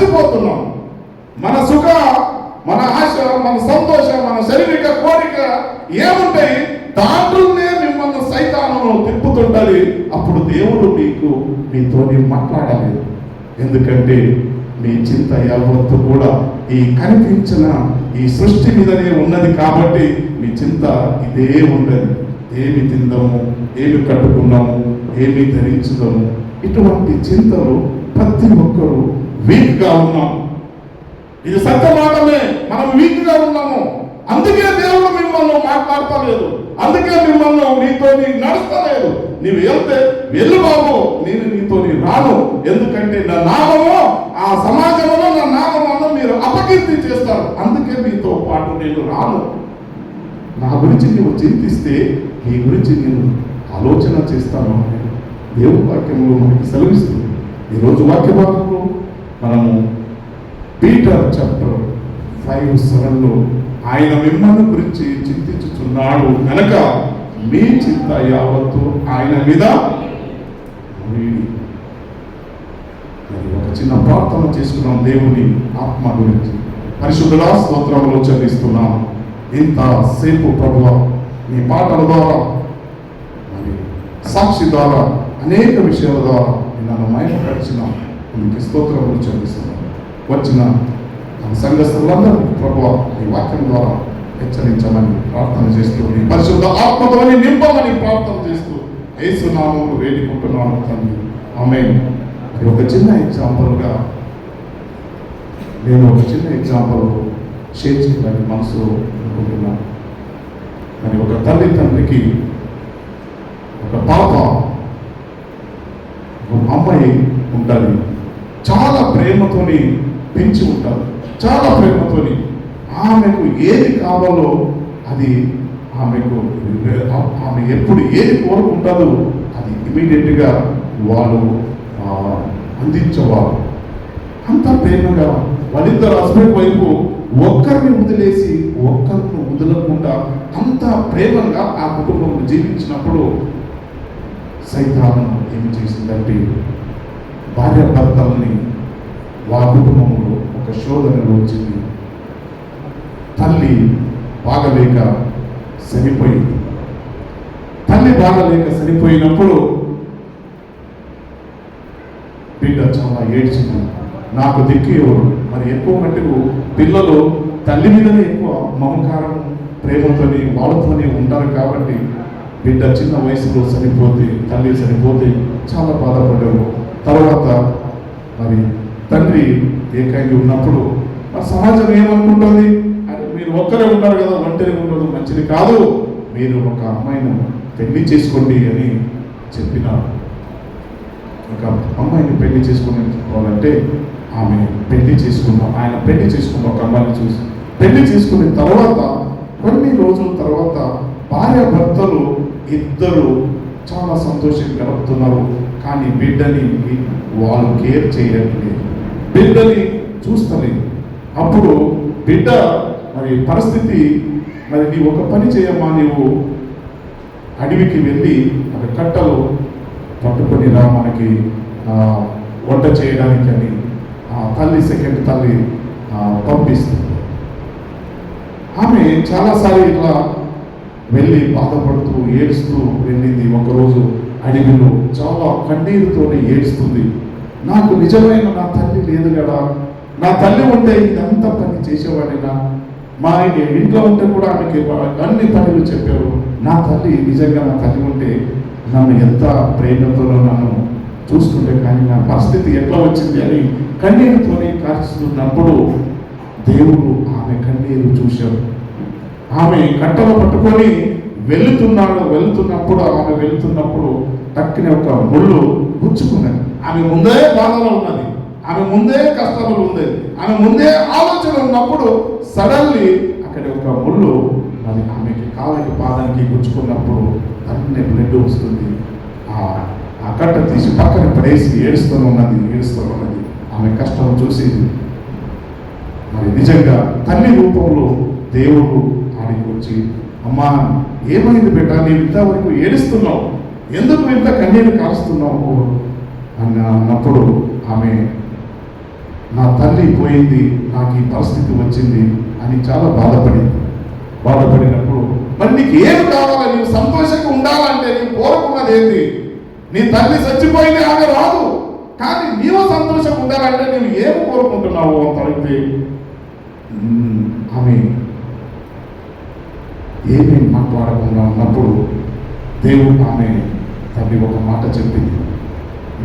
మర్చిపోతున్నాం. మన సుఖ, మన ఆశ, మన సంతోషం, మన శారీరక కోరిక ఏముంటాయి, దాంట్లోనే మిమ్మల్ని సైతాను తిప్పుతుంటది. అప్పుడు దేవుడు మీతోని మాట్లాడాలి. ఎందుకంటే మీ చింత యావత్తు కూడా ఈ కనిపించిన ఈ సృష్టి మీదనే ఉన్నది. కాబట్టి మీ చింత ఇదే ఉండదు. ఏమి తిందాము, ఏమి కట్టుకున్నాము, ఏమి ధరించుదాము, ఇటువంటి చింతలు ప్రతి ఒక్కరూ వీక్గా ఉన్నాము. ఇది సత్యమాటమే, మనం వీక్గా ఉన్నాము. అందుకే దేవుడు మిమ్మల్ని మాట్లాడతలేదు, అందుకే మిమ్మల్ని నీతో నడుస్తలేదు. నీవు వెళ్తే వెళ్ళు బాబు, నేను నీతో రాను. ఎందుకంటే నా నామము ఆ సమాజంలో నా నామము మీరు అపకీర్తి చేస్తారు. అందుకే మీతో పాటు నేను రాను. నా గురించి నీవు చింతిస్తే నీ గురించి నేను ఆలోచన చేస్తాను. దేవుని వాక్యంలో మనకి సెలవిస్తుంది. ఈరోజు వాక్య భాగంలో మనము పీటర్ చాప్టర్ 5:7 ఆయన మిమ్మల్ని గురించి చింతించుచున్నాడు కనుక మీ చింత యావత్తు ఆయన మీద. ఒక చిన్న ప్రార్థన చేసుకున్నాం దేవుని ఆత్మ గురించి. పరిశుద్ధుల స్తోత్రములు చెల్లిస్తున్నాం. ఇంతసేపు ప్రభువా నీ పాటల ద్వారా, మరి సాక్షి ద్వారా, అనేక విషయాల ద్వారా నన్ను మయమపరిచిన నీకు స్తోత్రములు చెల్లిస్తున్నాను. వచ్చిన సంఘస్థులందరికీ ప్రభువా నీ వాక్యం ద్వారా హెచ్చరించమని ప్రార్థన చేస్తూ, నీ పరిశుద్ధ ఆత్మతోని నింపమని ప్రార్థన చేస్తూ యేసు నామములో వేడుకుంటున్నాను తండ్రి. ఆమేన్. మరి ఒక చిన్న ఎగ్జాంపుల్గా నేను షేర్ చేయాలని మనసులో అనుకుంటున్నాను. మరి ఒక తల్లి తండ్రికి ఒక పాప, ఒక అమ్మాయి ఉంటుంది. చాలా ప్రేమతోని పెంచి ఉంటారు, చాలా ప్రేమతోని. ఆమెకు ఏది కావాలో అది ఆమె ఎప్పుడు ఏది కోరుకుంటుందో అది ఇమీడియట్గా వాళ్ళు అందించేవారు. అంత ప్రేమగా వాళ్ళిద్దరు హస్బెండ్ వైపు ఒక్కరిని వదిలేసి ఒక్కరిని వదలకుండా అంత ప్రేమగా ఆ కుటుంబం జీవించినప్పుడు సైతాను ఏమి చేసిందంటే భార్య భర్తల్ని వాళ్ళ కుటుంబంలో ఒక శోధనలో వచ్చింది. తల్లి బాగలేక చనిపోయింది. తల్లి బాగలేక చనిపోయినప్పుడు బిడ్డ చాలా ఏడ్చింది. నాకు దిక్కు ఎవరు? మరి ఎక్కువ మట్టుకు పిల్లలు తల్లి మీదనే ఎక్కువ మమకారం ప్రేమతోని వాళ్ళతోనే ఉంటారు. కాబట్టి బిడ్డ చిన్న వయసులో చనిపోతే, తల్లి చనిపోతే చాలా బాధపడ్డారు. తర్వాత మరి తండ్రి ఏకాంగి ఉన్నప్పుడు మరి సమాజం ఏమనుకుంటుంది, మీరు ఒక్కరే ఉంటారు కదా, ఒంటరి ఉండదు మంచిది కాదు, మీరు ఒక అమ్మాయిని పెళ్లి చేసుకోండి అని చెప్పినారు. ఒక అమ్మాయిని పెళ్లి చేసుకోవాలంటే ఆమె పెళ్లి చేసుకున్నాం, ఆయన పెళ్లి చేసుకున్న ఒక అమ్మాయిని చూసి పెళ్లి చేసుకున్న తర్వాత కొన్ని రోజుల తర్వాత భార్య భర్తలు ఇద్దరు చాలా సంతోషంగా గడుపుతున్నారు. కానీ బిడ్డని వాళ్ళు కేర్ చేయట్లేదు, బిడ్డని చూస్తలేదు. అప్పుడు బిడ్డ మరి పరిస్థితి, మరి నీవు ఒక పని చేయమ్మా, నీవు అడవికి వెళ్ళి ఒక కట్టలు పట్టుకొని రా మనకి వంట చేయడానికి అని తల్లి సెకండ్ తల్లి పంపిస్తుంది. ఆమె చాలాసార్లు ఇట్లా వెళ్ళి బాధపడుతూ ఏడుస్తూ వెళ్ళింది. ఒకరోజు అడవిలో చాలా కన్నీరుతోనే ఏడుస్తుంది. నాకు నిజమైన నా తల్లి లేదు కదా, నా తల్లి ఉంటే ఇదంతా పని చేసేవాడినా, మా ఇంట్లో ఉంటే కూడా ఆమెకి అన్ని పనులు చెప్పారు. నా తల్లి నిజంగా నా తల్లి ఉంటే నన్ను ఎంత ప్రేమతో నన్ను చూస్తుంటే, కానీ నా పరిస్థితి ఎట్లా వచ్చింది అని కన్నీరుతోనే కాల్చుతున్నప్పుడు దేవుడు ఆమె కన్నీరు చూశాడు. ఆమె కట్టలు పట్టుకొని వెళుతున్నప్పుడు ఆమె వెళుతున్నప్పుడు టక్కున ఒక ముళ్ళు గుచ్చుకున్నది. ఆమె ముందే బాధలో ఉన్నది, ఆమె ముందే కష్టాలు ఉండేది, ఆమె ముందే ఆలోచన ఉన్నప్పుడు సడన్లీ అక్కడ ఒక ముళ్ళు అది ఆమెకి కాళ్ళకి పాదానికి గుచ్చుకున్నప్పుడు అన్నీ బ్లడ్ వస్తుంది. ఆ కట్ట తీసి పక్కన పడేసి ఏడుస్తూ ఉన్నది. ఆమె కష్టం చూసి మరి నిజంగా తల్లి రూపంలో దేవుడు ఆడికి వచ్చి, అమ్మా ఏమైంది బిడ్డ, నీవు ఇంతవరకు ఏడుస్తున్నావు, ఎందుకు ఇంత కన్నీరు కారుస్తున్నావు అన్నప్పుడు ఆమె నా తల్లి పోయింది, నాకు ఈ పరిస్థితి వచ్చింది అని చాలా బాధపడినప్పుడు మరి నీకు ఏమి కావాలి? నీవు సంతోషంగా ఉండాలంటే నీవు కోరుకున్నది ఏంటి? నీ తల్లి చచ్చిపోయింది, ఆమె రాదు, కానీ నీవు సంతోషంగా ఉండాలంటే నువ్వు ఏమి కోరుకుంటున్నావు అని అడిగితే ఆమె ఏమీ మాట్లాడకుండా ఉన్నప్పుడు దేవుడు ఆమె తల్లి ఒక మాట చెప్పింది,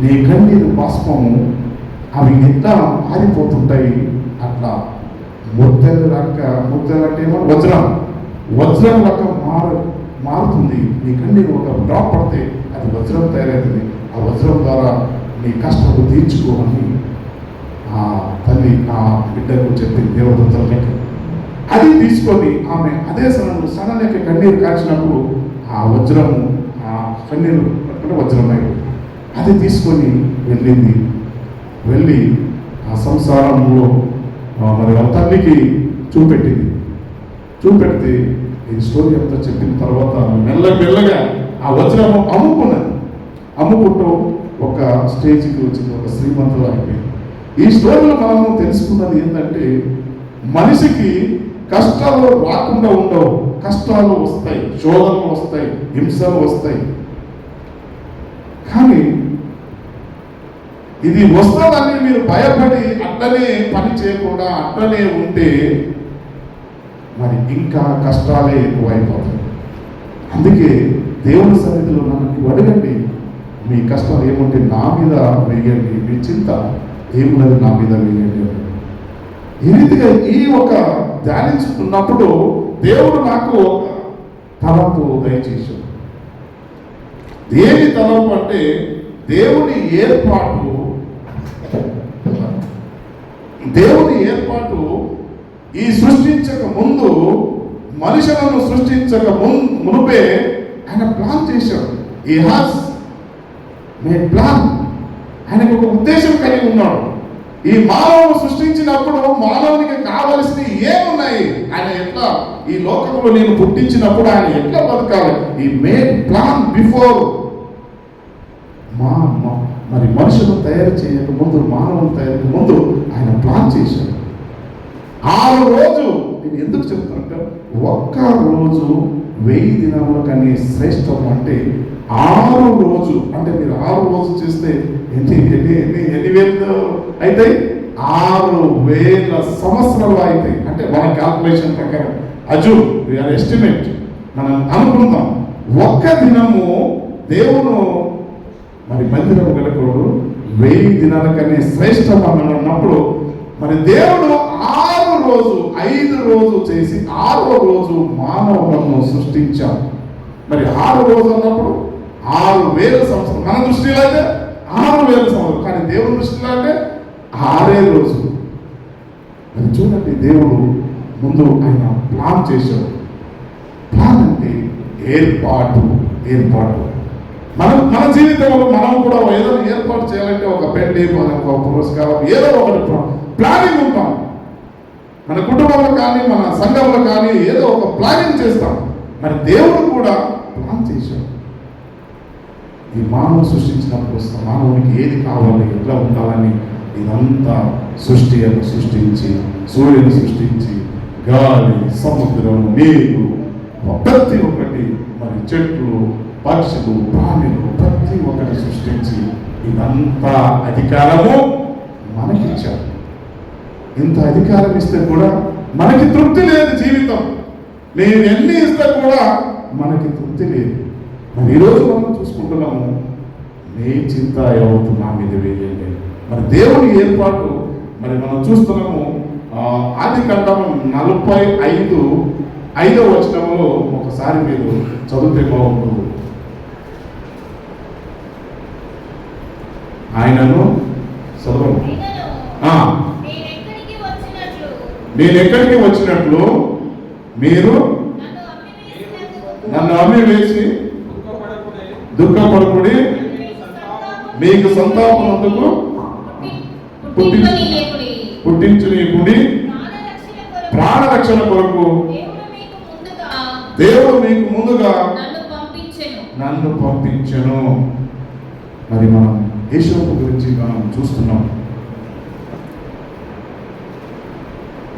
నీ కన్నీరు బాష్పము అవి ఎట్లా ఆరిపోతుంటాయి, అట్లా ముద్దలంటే ఏమో వజ్రం లెక్క మారుతుంది. నీ కన్నీరు ఒక డ్రాప్ పడితే అది వజ్రం తయారవుతుంది, ఆ వజ్రం ద్వారా నీ కష్టాలు తీర్చుకోమని ఆ తల్లి ఆ బిడ్డకు చెప్పింది దేవదూతలకి. అది తీసుకొని ఆమె అదే సమయంలో సడన్గా కన్నీరు కాల్చినప్పుడు ఆ వజ్రము ఆ కన్నీరు పట్టుకుని వజ్రమై అది తీసుకొని వెళ్ళి ఆ సంసారంలో మరి ఆ తల్లికి చూపెడితే ఈ స్టోరీ అంతా చెప్పిన తర్వాత మెల్లగా ఆ వజ్రము అమ్ముకుంటూ ఒక స్టేజ్కి వచ్చింది, ఒక శ్రీమంతులు అయిపోయింది. ఈ స్టోరీలో మనము తెలుసుకున్నది ఏంటంటే మనిషికి కష్టాలు రాకుండా ఉండవు, కష్టాలు వస్తాయి, శోధనలు వస్తాయి, హింసలు వస్తాయి. కానీ ఇది వస్తుందని మీరు భయపడి అట్లనే పని చేయకుండా అట్లనే ఉంటే మరి ఇంకా కష్టాలే ఎక్కువైపోతాయి. అందుకే దేవుని సన్నిధిలో నన్ను అడగండి, మీ కష్టం ఏముంటే నా మీద వేయండి, మీ చింత ఏమున్నది నా మీద వేయండి. ఈ రీతిగా ఈ ఒక ధ్యానించుకున్నప్పుడు దేవుడు నాకు ఒక తలంపు దయచేశాడు. దేని తలంపు అంటే దేవుని ఏర్పాటు ఈ సృష్టించక ముందు, మనుషులను సృష్టించక మునుపే ఆయన ప్లాన్ చేశాడు. ఈ హాస్ మేడ్ ప్లాన్. ఆయనకు ఒక ఉద్దేశం కలిగి ఉన్నాడు. ఈ మానవుడు సృష్టించినప్పుడు మానవునికి కావలసిన ఏమున్నాయి, ఆయన ఎట్లా ఈ లోకంలో నేను పుట్టించినప్పుడు ఆయన ఎట్లా బతకాలి, ఈ మేడ్ ప్లాన్ బిఫోర్. మరి మనుషులను తయారు చేయక ముందు, మానవులు తయారు ముందు ఆయన ప్లాన్ చేశాడు. 6 రోజు నేను ఎందుకు చెప్తానంటే, ఒక్క రోజు 1000 దినముల కన్నా శ్రేష్టం. అంటే 6 రోజు అంటే మీరు 6 రోజు చేస్తే ఎన్ని వేలు అవుతాయి? 6000 సంవత్సరాలు అవుతాయి. అంటే మన క్యాల్కులేషన్ ప్రకారం ఎస్టిమేట్ మనం అనుకుందాం. ఒక్క దినము దేవుడు మరి మందిరం వెలకోడు 1000 దినాల కన్నా శ్రేష్టం అన్నప్పుడు మరి దేవుడు 5 రోజు చేసి 6వ రోజు మానవులను సృష్టించాడు. మరి 6 రోజు అన్నప్పుడు 6000 సంవత్సరం. మన దృష్టిలో అయితే 6000 సంవత్సరం, కానీ దేవుని దృష్టిలో అంటే 6 రోజు. మరి చూడండి, దేవుడు ముందు ఆయన ప్లాన్ చేశాడు. ప్లాన్ అంటే ఏర్పాటు. మన జీవితంలో మనం కూడా ఏదైనా ఏర్పాటు చేయాలంటే ఒక పెళ్లి, ఒక పురస్కారం, ఏదో ఒకటి ప్లానింగ్ ఉంటాం. మన కుటుంబంలో కానీ మన సంఘంలో కానీ ఏదో ఒక ప్లానింగ్ చేస్తాం. మరి దేవుడు కూడా ప్లాన్ చేశాడు. ఈ మానవుడు సృష్టించినప్పుడు మానవునికి ఏది కావాలి, ఎట్లా ఉండాలని ఇదంతా సృష్టించి సూర్యుని సృష్టించి గాలి, సముద్రం, నీరు, ప్రతి ఒక్కటి, మరి చెట్లు, పక్షులు, ప్రాణులు, ప్రతి ఒక్కటి సృష్టించి ఇదంతా అధికారము మనకిచ్చాడు. ఇంత అధికారం ఇస్తే కూడా మనకి తృప్తి లేదు. జీవితం నేను ఎన్ని ఇస్తే కూడా మనకి తృప్తి లేదు. మరి ఈరోజు మనం చూసుకుంటున్నాము, నీ చింత యావత్తు నా మీద వేయండి. మరి దేవుని ఏర్పాటు మరి మనం చూస్తున్నాము. ఆదికాండం 45:5 వచనంలో ఒకసారి మీరు చదివితే బాగుంటుంది. ఆయనను చదవండి. నేను ఎక్కడికి వచ్చినట్లు మీరు నన్ను అమ్మి వేసి దుఃఖపడకుడి, మీకు సంతాపనందుకు పుట్టించునీకుడి, ప్రాణరక్షణ కొరకు దేవుడు మీకు ముందుగా నన్ను పంపించెను. మరి మనం యేషోపు గురించి మనం చూస్తున్నాం.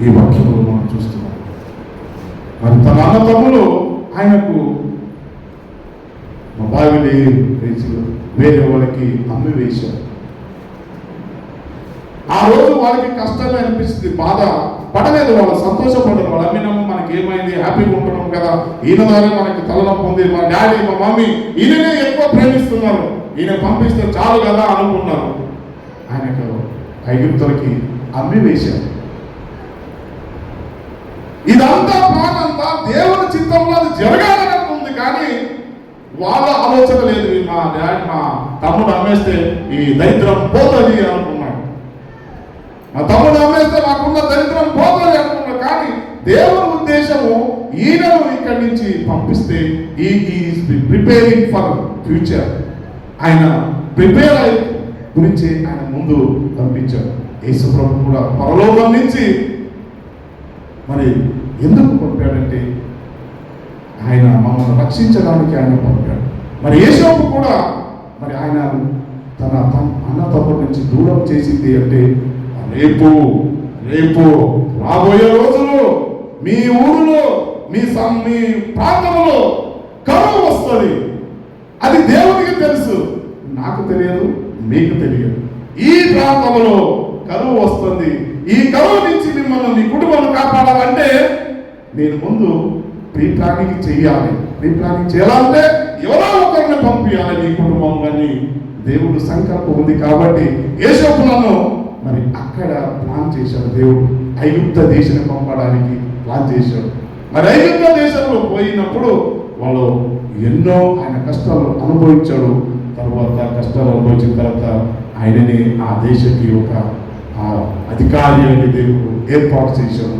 ఈ వాక్యంలో మనం చూస్తున్నాం. మరి తన అన్నదమ్ములు ఆయనకు బావిని వేసి వేరే వాళ్ళకి అమ్మి వేశారు. ఆ రోజు వాళ్ళకి కష్టంగా అనిపిస్తుంది, బాధ పడలేదు, వాళ్ళు సంతోషపడరు. వాళ్ళు అమ్మినాము, మనకి ఏమైంది, హ్యాపీగా ఉంటున్నాం కదా, ఈయన ద్వారా మనకి తలనొప్పి ఉంది, మా డాడీ మా మమ్మీ ఈయననే ఎక్కువ ప్రేమిస్తున్నారు, ఈయన పంపిస్తే చాలు కదా అనుకున్నారు. ఆయనకు ఐగుప్తులకి అమ్మి వేశారు. ఇదంతా ప్లాన్ అంతా దేవుని చిత్తంలో అది జరగాలని ఉంది, కానీ వాళ్ళ ఆలోచన లేదు. మా డాడీ మా తమ్ముడు అమ్మేస్తే ఈ దరిద్రం పోతుంది అనుకున్నాడు, మా తమ్ముడు అమ్మేస్తే నాకున్న దరిద్రం పోతుంది అనుకున్నాడు. కానీ దేవుని ఉద్దేశము ఈయనను ఇక్కడి నుంచి పంపిస్తే ఈజ్ ప్రిపేరింగ్ ఫర్ ఫ్యూచర్. ఆయన ప్రిపేర్ అయి గురించి ఆయన ముందు పంపించాడు. యేసు ప్రభు కూడా పరలోకం నుంచి మరి ఎందుకు పంపాడంటే ఆయన మమ్మల్ని రక్షించడానికి ఆయన పంపాడు. మరి యేసోపు కూడా మరి ఆయన తన అన్న తమ్ముడి నుంచి దూరం చేసింది అంటే రేపు రేపు రాబోయే రోజులు మీ ఊరిలో మీ ప్రాంతంలో కరువు వస్తుంది. అది దేవునికి తెలుసు, నాకు తెలియదు, మీకు తెలియదు. ఈ ప్రాంతంలో కరువు వస్తుంది. ఈ కరువు నుంచి మిమ్మల్ని మీ కుటుంబాన్ని కాపాడాలంటే నేను ముందు ప్రీ ప్లానింగ్ చేయాలి. ప్రీ ప్లానింగ్ చేయాలంటే ఎవరో ఒకరిని పంపించాలి మీ కుటుంబం అని దేవుడు సంకల్పం ఉంది. కాబట్టి యేసోపులను మరి అక్కడ ప్లాన్ చేశాడు దేవుడు. ఐగుప్త దేశాన్ని పంపడానికి ప్లాన్ చేశాడు. మరి ఐగుప్త దేశంలో పోయినప్పుడు వాళ్ళు ఎన్నో ఆయన కష్టాలు అనుభవించాడు. తర్వాత కష్టాలు అనుభవించిన తర్వాత ఆయనని ఆ దేశకి ఒక అధికారి అని దేవుడు ఏర్పాటు చేశాడు.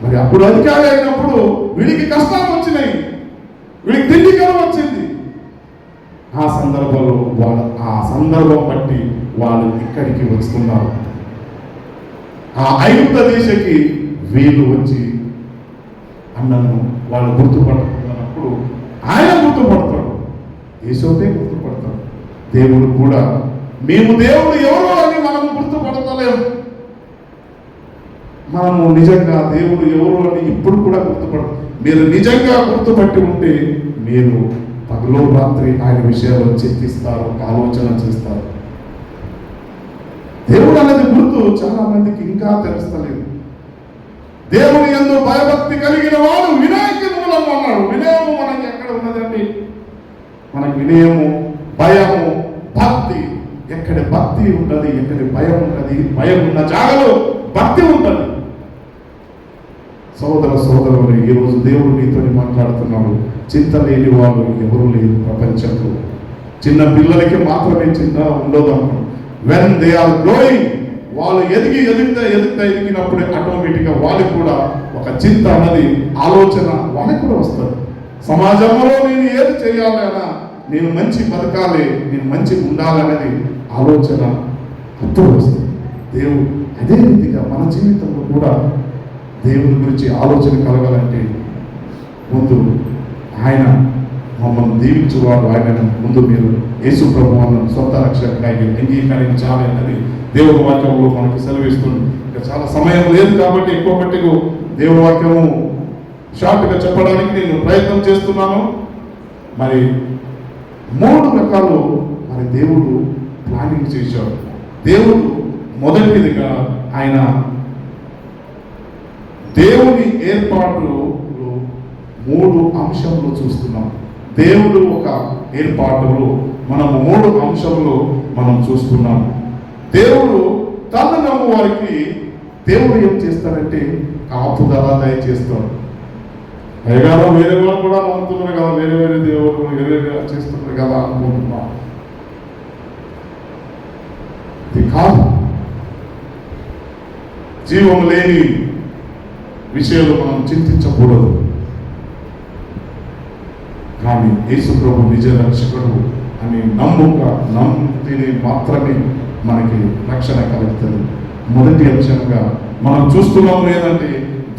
మరి అప్పుడు అధికారి అయినప్పుడు వీడికి కష్టాలు వచ్చినాయి, వీడికి తిండి కరువు వచ్చింది. ఆ సందర్భంలో ఆ సందర్భం బట్టి వాళ్ళు ఇక్కడికి వస్తున్నారు. ఆ ఐగుప్త దేశకి వీళ్ళు వచ్చి అన్నను వాళ్ళు గుర్తుపట్టుకున్నప్పుడు ఆయన గుర్తుపడతాడు, యేసోపే గుర్తుపడతాడు. దేవుడు కూడా మేము దేవుడు ఎవరో అని మనము గుర్తుపడతలేము. మనము నిజంగా దేవుడు ఎవరు అని ఇప్పుడు కూడా గుర్తుపడతాం. మీరు నిజంగా గుర్తుపట్టి ఉంటే మీరు పగలు రాత్రి ఆయన విషయాలు చర్చిస్తారు, ఆలోచన చేస్తారు. దేవుడు అనేది గుర్తు చాలా మందికి ఇంకా తెలుస్తలేదు. దేవుని యందు భయభక్తి కలిగిన వాడు వినయకి మూలము అన్నాడు. వినయము మనకి ఎక్కడ ఉన్నదండి? మనకి వినయము, భయము, భక్తి. ఎక్కడ భక్తి ఉంటుంది, ఎక్కడ భయం ఉంటుంది, భయం ఉన్న జాగలో భక్తి ఉంటుంది. సోదరులు, ఈరోజు దేవుడు నీతో మాట్లాడుతున్నాడు. చింత లేని వాళ్ళు ఎవరు లేరు ప్రపంచంలో. చిన్న పిల్లలకి మాత్రమే చింత ఉండదు అన్నాడు. వెన్ దే ఆర్ గ్రోయింగ్, వాళ్ళు ఎదిగినప్పుడే ఆటోమేటిక్గా వాళ్ళకి కూడా ఒక చింత అన్నది ఆలోచన వాళ్ళకి కూడా వస్తుంది. సమాజంలో నేను ఏది చేయాలన్నా, నేను మంచి బతకాలి, నేను మంచి ఉండాలనేది ఆలోచన అప్పుడు వస్తుంది. దేవుడు అదే రీతిగా మన జీవితంలో కూడా దేవుని గురించి ఆలోచన కలగాలంటే ముందు ఆయన మమ్మల్ని దీవించువాడు. ఆయన ముందు మీరు యేసు ప్రభువును సొంత రక్షకుడిగా అంగీకరించాలి అన్నది దేవుని వాక్యంలో మనకి సెలవిస్తుంది. ఇంకా చాలా సమయం లేదు కాబట్టి ఎక్కువ మట్టికు దేవుని వాక్యము షార్ట్గా చెప్పడానికి నేను ప్రయత్నం చేస్తున్నాను. మరి 3 రకాలు మరి దేవుడు ప్లానింగ్ చేశాడు. దేవుడు మొదటిదిగా ఆయన దేవుని ఏర్పాటులో 3 అంశంలో చూస్తున్నాం. దేవుడు ఒక ఏర్పాటులో మనము 3 అంశంలో మనం చూస్తున్నాం. దేవుడు తను నమ్ము వారికి దేవుడు ఏం చేస్తాడంటే కాపుదల దయచేస్తాడు. పైగా వేరే వాళ్ళు కూడా నమ్ముతున్నారు కదా, వేరే వేరే దేవుడు వేరేగా చేస్తున్నారు కదా అనుకుంటున్నాం. ఇది కాదు. జీవం లేని విషయాలు మనం చింతించకూడదు. కానీ యేసు ప్రభు నిజ రక్షకుడు అని నమ్మితే మాత్రమే మనకి రక్షణ కలుగుతుంది. మొదటి అంశంగా మనం చూస్తున్నాము ఏంటంటే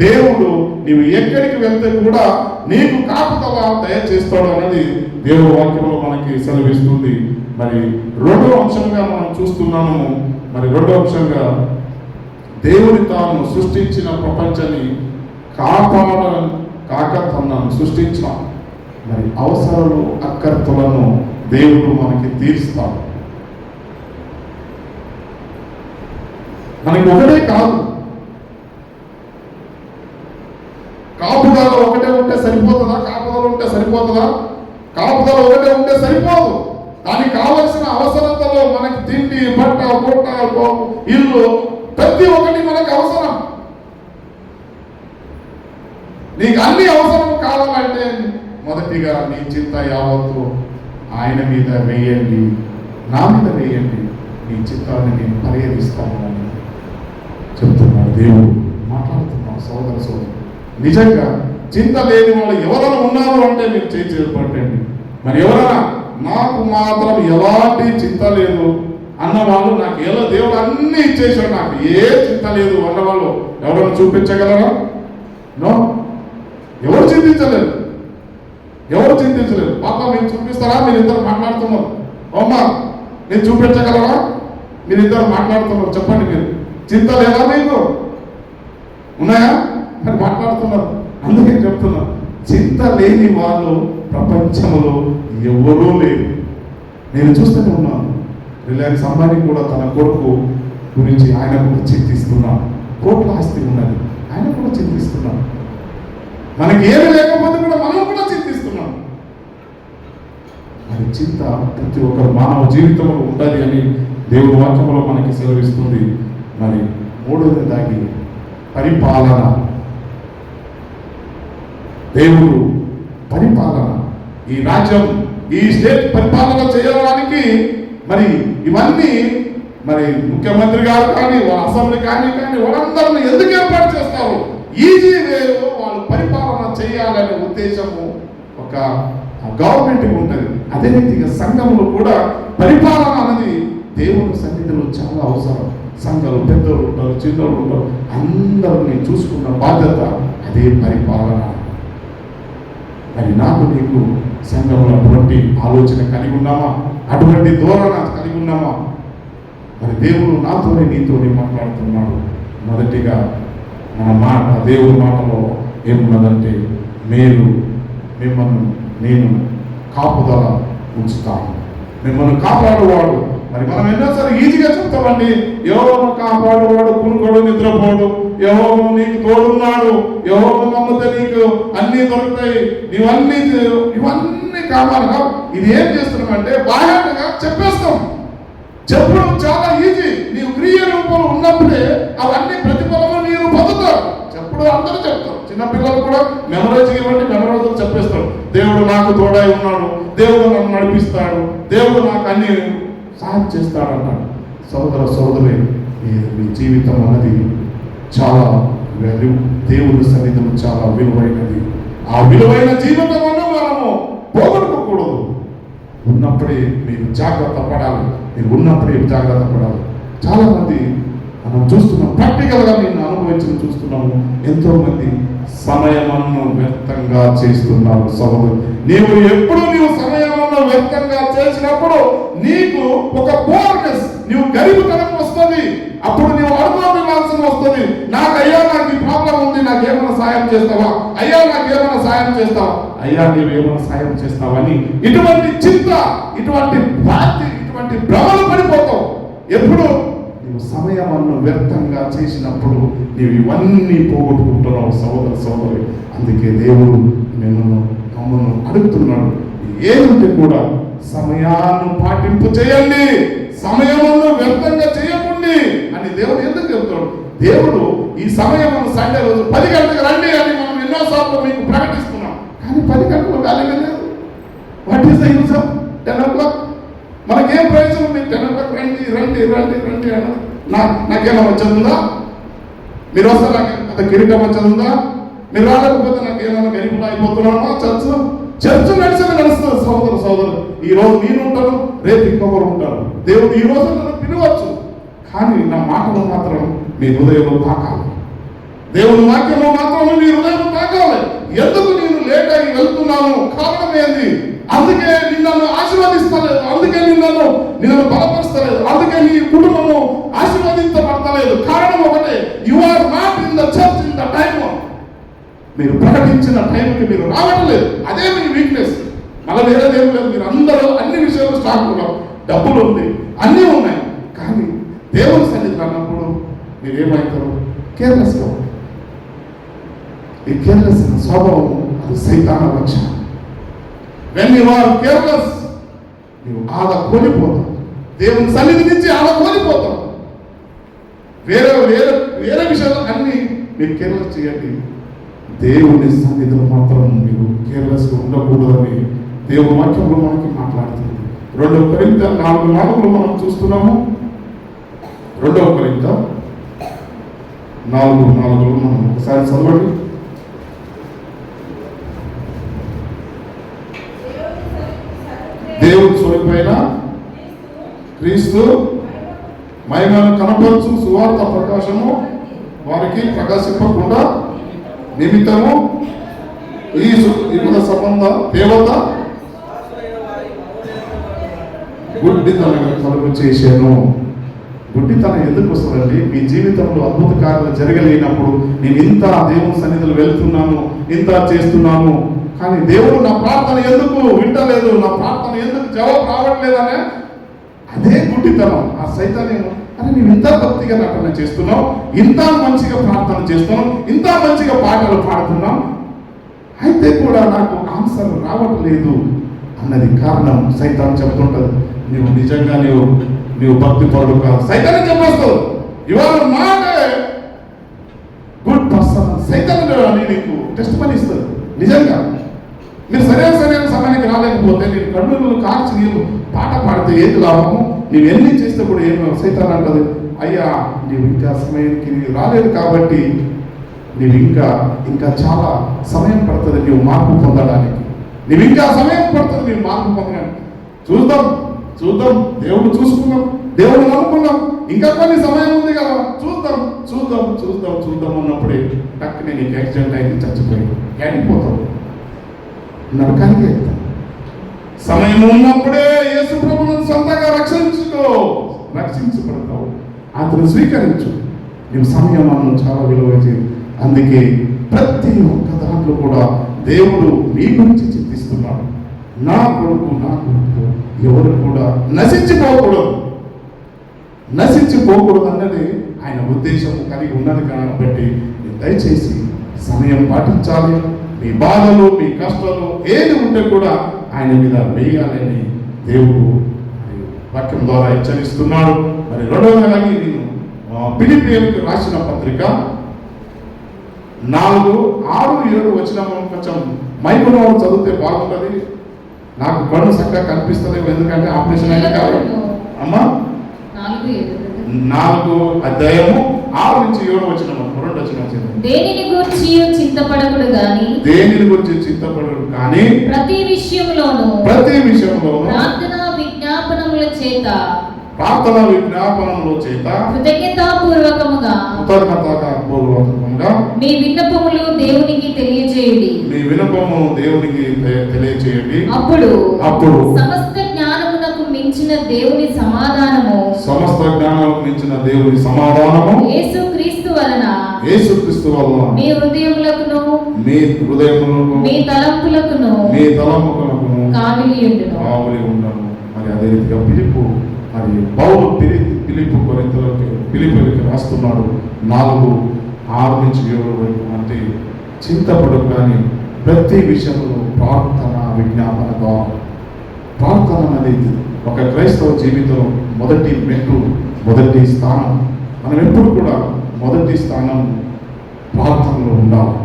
దేవుడు నీవు ఎక్కడికి వెళ్తే కూడా నీకు కాపుదల దయచేస్తాడు అన్నది దేవుడు వాక్యంలో మనకి సెలవిస్తుంది. మరి 2వ అంశంగా మనం చూస్తున్నాము. మరి 2వ అంశంగా దేవుని తాను సృష్టించిన ప్రపంచాన్ని కాక తనను సృష్టించిన మరి అవసరాలు అక్కర్తలను దేవుడు మనకి తీరుస్తాడు. మనకి ఒకటే కాదు, కాపుదల ఒకటే ఉంటే సరిపోతుందా? కాపుదల ఒకటే ఉంటే సరిపోదు. దానికి కావలసిన అవసరతలో మనకి తిండి, బట్ట, పొట్ట, ఇల్లు ప్రతి ఒక్కటి మనకు అవసరం. నీకు అన్ని అవసరం కావాలంటే మొదటిగా నీ చింత యావత్తు ఆయన మీద వేయండి, నా మీద వేయండి, నీ చిత్తాన్ని నేను పరిహరిస్తాను అని చెప్తున్నాడు దేవుడు. మాట్లాడుతున్నాడు సోదరు. నిజంగా చింత లేని వాళ్ళు ఎవరైనా ఉన్నారు అంటే మీరు చేపట్టండి. మరి ఎవరైనా నాకు మాత్రం ఎలాంటి చింత లేదు అన్నవాళ్ళు, నాకు ఎలా దేవుడు అన్ని ఇచ్చేసాడు, నాకు ఏ చింత లేదు అన్నవాళ్ళు ఎవరైనా చూపించగలరా? నో, ఎవరు చింతించలేరు. పాప మీరు చూపిస్తారా? మీరు ఇద్దరు మాట్లాడుతున్నారు. అమ్మా నేను చూపించగలరా? మీరు ఇద్దరు మాట్లాడుతున్నారు, చెప్పండి. మీరు చింత లేదా? మీకు ఉన్నాయా? మరి మాట్లాడుతున్నారు. అందుకే చెప్తున్నా, చింత లేని వాళ్ళు ప్రపంచంలో ఎవరూ లేరు. నేను చూస్తూనే ఉన్నాను. రిలయన్స్ అంబానీ కూడా తన కొడుకు గురించి ఆయన కూడా చింతిస్తున్నాడు. కోట్ల ఆస్తి ఉన్నది, ఆయన కూడా చింతిస్తున్నాడు. మనకి ఏమి లేకపోతే కూడా మనం కూడా చింతిస్తున్నాం. మరి చింత ప్రతి ఒక్కరు మానవ జీవితంలో ఉండాలి అని దేవుడి వాక్యంలో మనకి సెలవిస్తుంది. మరి మూడోది దాగి పరిపాలన. దేవుడు పరిపాలన, ఈ రాజ్యం, ఈ స్టేట్ పరిపాలన చేయడానికి మరి ఇవన్నీ మరి ముఖ్యమంత్రి గారు కానీ వాళ్ళ అసెంబ్లీ కానీ వాళ్ళందరినీ ఎందుకు ఏర్పాటు చేస్తారు? ఈజీ వేలో వాళ్ళు పరిపాలన చేయాలనే ఉద్దేశము ఒక గవర్నమెంట్కి ఉంటుంది. అదే రీతిగా సంఘంలో కూడా పరిపాలన అనేది దేవుని సన్నిధిలో చాలా అవసరం. సంఘాలు పెద్దలు ఉంటారు, చిన్నలు ఉంటారు, అందరినీ చూసుకున్న బాధ్యత అదే పరిపాలన. మరి నాకు నీకు సంఘంలో అటువంటి ఆలోచన కలిగి ఉన్నామా? అటువంటి ధోరణ కలిగి ఉన్నామా? మరి దేవుడు నాతోనే నీతోనే మాట్లాడుతున్నాడు. మొదటిగా మన మాట, దేవుడి మాటలో ఏమున్నదంటే, మిమ్మల్ని నేను కాపుదల ఉంచుతాను, మిమ్మల్ని కాపాడువాడు. మరి మనం ఎన్నోసారి ఈజీగా చెప్తామండి, యెహోవా కాపాడువాడు, కునుకోడు, నిద్రపోడు, యెహోవా నీకు తోడున్నాడు, యెహోవా నమ్మితే నీకు అన్ని దొరుకుతాయి, ఇవన్నీ కావాలిగా. ఇది ఏం చేస్తున్నామంటే బాహ్యంగా చెప్పేస్తాం. చెప్పడం చాలా ఈజీ. నీవు క్రియ రూపంలో ఉన్నప్పుడే అవన్నీ ప్రతిఫలము మీరు పొందుతారు. చెప్పుడు అందరూ చెప్తారు. చిన్నపిల్లలు కూడా మెమరైజ్ చెప్పేస్తాడు. దేవుడు నాకు తోడై ఉన్నాడు, దేవుడు నన్ను నడిపిస్తాడు, దేవుడు నాకు అన్ని సహాయం చేస్తాడు అన్నాడు. సోదరులే, మీ జీవితం అన్నది చాలా దేవుడి సన్నిధిలో చాలా విలువైనది. ఆ విలువైన జీవితమును మనము పోగొట్టుకోకూడదు. ఉన్నప్పుడే మీరు జాగ్రత్త పడాలి. చాలా మంది మనం చూస్తున్నాం, ప్రాక్టికల్గా నేను చూస్తున్నాము. ఎంతో మంది సమయమును వ్యర్థంగా చేస్తున్నారు. సోదరులు, నీవు సమయమును వ్యర్థంగా చేసినప్పుడు నీకు ఒక బోర్నెస్, నీవు గరీబుతనం వస్తుంది. అప్పుడు నీవు అనుభవించాల్సి వస్తుంది. నాకు ఈ ప్రాబ్లం ఉంది, నాకేమైనా సాయం చేస్తావా? నాకేమైనా సాయం చేస్తావా? నీవేమైనా సాయం చేస్తావని ఇటువంటి చింత, ఇటువంటి బాధ్యత, ఇటువంటి భ్రమలు పడిపోతావు. ఎప్పుడు నీవు సమయమును వ్యర్థంగా చేసినప్పుడు నీవు ఇవన్నీ పోగొట్టుకుంటున్నావు. సోదరి, అందుకే దేవుడు మమ్మల్ని అడుగుతున్నాడు, ఏదంటే కూడా సమయాన్ని పాటింపు చేయండి, సమయమును వ్యర్థంగా చేయకండి అని దేవుడు ఎందుకు చెప్తాడు? దేవుడు ఈ సమయమును సండే రోజు 10 గంటలకు రండి అని మనం ఎన్నోసార్లు మీకు ప్రకటిస్తున్నాం. కానీ 10 గంటలకు వ్యాల్యూ లేదు. What is the use of 10 o'clock? మనకేం ప్రయోజనం? మీరు 10 o'clock రండి అన్నది. నాకేమైనా వచ్చేదిందా? మీరు వస్తే నాకు అంత కిరీటం వచ్చేదిందా? మీరు రాలేకపోతే నాకేమైనా గరీబులు అయిపోతున్నామా? చర్చ నడుస్తుంది. సోదరు, ఈ రోజు నేను ఉంటాను, రేపు ఇంకొకరు ఉంటారు. దేవుడు ఈ రోజు నన్ను పిలవచ్చు, కానీ నా మాటలు మాత్రం మీ హృదయంలో తాకాలి. దేవుని వాక్యంలో మాత్రం మీ హృదయంలో తాకాలి. ఎందుకు నేను లేట్ అయి వెళ్తున్నాను? కారణం ఏంది? అందుకే నిన్ను ఆశీర్వదిస్తలేదు, అందుకే నిన్ను బలపరుస్తలేదు, అందుకే నీ కుటుంబము ఆశీర్వదించబడతలేదు. కారణం ఒకటే, you are not in the church in the time. మీరు ప్రకటించిన టైంకి మీరు రావట్లేదు. అదే మీ వీక్నెస్. మళ్ళీ వేరేదేం లేదు. మీరు అందరూ అన్ని విషయాలు స్టాక్ ఉన్నారు, డబ్బులు ఉంది, అన్నీ ఉన్నాయి. కానీ దేవుని సన్నిధిలో అన్నప్పుడు మీరు ఏమవుతారు? కేర్లెస్గా. ఈ కేర్లెస్ స్వభావం అది సైతాన లక్షణ. వెన్ యు ఆర్ కేర్లెస్, నువ్వు ఆదా కోల్పోతావు. దేవుని సన్నిధి నుంచి ఆదా కోల్పోతావు. వేరే వేరే వేరే విషయాలు అన్ని మీరు కేర్లెస్ చేయండి. దేవుని సన్నిధిలో మాత్రం మీరు కేర్లెస్గా ఉండకూడదని దేవుని వాక్యంలో మనకి మాట్లాడుతుంది. 2 కొరింథీ 4:4 మనం చూస్తున్నాము. 2 కొరింథీ 4:4 మనం ఒకసారి చదవండి. దేవుని స్వరూపైన క్రీస్తు మహిమను కనపరచు సువార్త ప్రకాశము వారికి ప్రకాశింపకుండా నిమిత్తము ఈ సంబంధ దేవత గుడ్డితనంగా కలుగు చేశాను. గుడ్డితనం ఎందుకు వస్తుందండి? మీ జీవితంలో అద్భుత కార్యాలు జరగలేనప్పుడు నేను ఇంత దేవుని సన్నిధిలో వెళ్తున్నాను, ఇంత చేస్తున్నాను, కానీ దేవుడు నా ప్రార్థన ఎందుకు వింటలేదు, నా ప్రార్థన ఎందుకు జవాబు రావట్లేదనే అదే గుడ్డితనం. ఆ సైతానేమో, అరే నువ్వు ఇంత భక్తిగా నటన చేస్తున్నావు, ఇంత మంచిగా ప్రార్థన చేస్తున్నావు, ఇంత మంచిగా పాటలు పాడుతున్నావు, అయితే కూడా నాకు ఆన్సర్ రావట్లేదు అన్నది కారణం. సైతాన్ చెప్తుంటది, నువ్వు నిజంగా నువ్వు భక్తి పరుడు కాదు. సైతాన్ని చెప్పేస్తావు, ఇవాళ మాట గుడ్ పర్సన్. సైతాన్ని నీకు టెస్ట్ పని ఇస్తుంది. నిజంగా మీరు సరైన సమయానికి రాలేకపోతే, నేను కన్నులు కార్చి నీళ్ళు పాట పాడితే ఏది లాభము? నువ్వు ఎన్ని చేస్తే కూడా ఏమో సైతాన్ అంటది, అయ్యా నీవు ఇంకా సమయానికి రాలేదు కాబట్టి నీవు ఇంకా చాలా సమయం పడుతుంది నీవు మార్పు పొందడానికి. నీవు ఇంకా సమయం పడుతుంది నీవు మార్పు పొందడానికి. చూద్దాం దేవుడు చూసుకున్నాం, దేవుడు నమ్ముకున్నాం, ఇంకా కొన్ని సమయం ఉంది కదా, చూద్దాం అన్నప్పుడే టక్కునే నీకు యాక్సిడెంట్ అయింది, చచ్చిపోయి చనిపోతావు, నరకానికి వెళ్తాం. సమయం ఉన్నప్పుడే యేసు ప్రభువును సొంతంగా రక్షించబడతావు. అతను స్వీకరించు. నీవు సమయం అన్ను చాలా విలువ చేయి. అందుకే ప్రతి ఒక్క దాంట్లో కూడా దేవుడు మీ గురించి చింతిస్తున్నాడు. నా కొడుకు ఎవరు కూడా నశించిపోకూడదు అన్నది ఆయన ఉద్దేశం కలిగి ఉన్నది. కాబట్టి దయచేసి సమయం పాటించాలి. మీ బాధలు, మీ కష్టాలు ఏది ఉంటే కూడా ఆయన మీద వేయాలని దేవుడు వాక్యం ద్వారా హెచ్చరిస్తున్నాడు. మరి 2వది నేను ఫిలిప్పీయులకు రాసిన పత్రిక 4:6-7 వచనం కొంచెం మైకులో చదివితే బాగుంటుంది. నాకు కళ్ళు చక్కగా కనిపిస్తలేవు, ఎందుకంటే ఆపరేషన్ అయినా కాదు. అమ్మా 4 అధ్యాయము 6-7 వచనం 2 వచనం. దేనిని గురించి చింతపడకుడు కానీ ప్రతి విషయంలోనూ ప్రార్థన విజ్ఞాపనముల చేత కృతజ్ఞతాపూర్వకముగా మీ విన్నపములు దేవునికి తెలియజేయండి. అప్పుడు సమస్త జ్ఞానమునకు మించిన దేవుని సమాధానము యేసుక్రీస్తు వలన మీ హృదయములకును మీ తలంపులకును కావిలి ఉండును. మరి అదే రీతిగా పౌలు ఫిలిప్పు కొరింథీయులకు రాస్తున్నాడు 4:6-7 వరకు. అంటే చింతపడు కానీ ప్రతి విషయంలో ప్రార్థన విజ్ఞాపన ద్వారా. ప్రార్థన అనేది ఒక క్రైస్తవ జీవితం మొదటి స్థానం. మనం ఎప్పుడు కూడా మొదటి స్థానం ప్రార్థనలో ఉండాలి.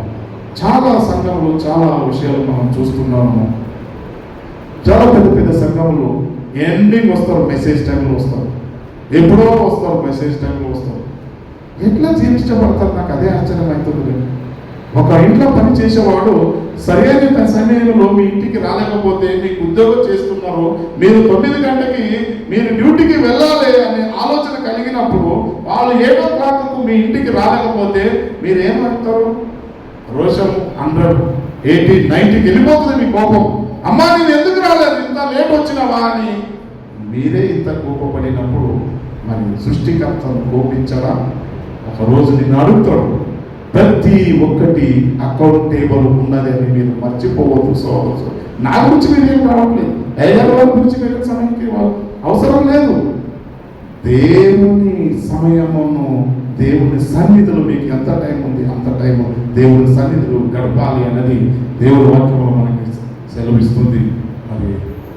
చాలా సంఘంలో చాలా విషయాలు మనం చూస్తున్నాము. చాలా పెద్ద సంఘంలో ఎండింగ్ వస్తారు, మెసేజ్ టైంలో వస్తారు, ఎప్పుడో వస్తారు, మెసేజ్ టైంలో వస్తారు. ఎట్లా జీవించబడతారు? నాకు అదే ఆశ్చర్యం అవుతుంది. ఒక ఇంట్లో పని చేసేవాడు సరైన సమయంలో మీ ఇంటికి రాలేకపోతే, మీకు ఉద్యోగం చేస్తున్నారు, మీరు 9 గంటకి మీరు డ్యూటీకి వెళ్ళాలి అనే ఆలోచన కలిగినప్పుడు వాళ్ళు 7 o'clockకు మీ ఇంటికి రాలేకపోతే మీరు ఏమంటారు? రోషం 100, 80, 90కి వెళ్ళిపోతుంది మీ కోపం. అమ్మా నేను ఎందుకు రాలేదు, ఇంత లేట్ వచ్చినవా అని మీరే ఇంత కోపపడినప్పుడు మరి సృష్టికర్తను కోపించడా? ఒకరోజు నిన్ను అడుగుతాడు. ప్రతి ఒక్కటి అకౌంటేబుల్ ఉన్నది అని మీరు మర్చిపోవద్దు సోదరు. నా గురించి మీరు ఏం రావట్లేదు, డైలర్ వాళ్ళ గురించి మీరు సమయానికి అవసరం లేదు. దేవుని సమయమును, దేవుని సన్నిధులు మీకు ఎంత టైం ఉంది అంత టైం దేవుని సన్నిధులు గడపాలి అన్నది దేవుని వాక్యంలో మనకి సెలవిస్తుంది. మరి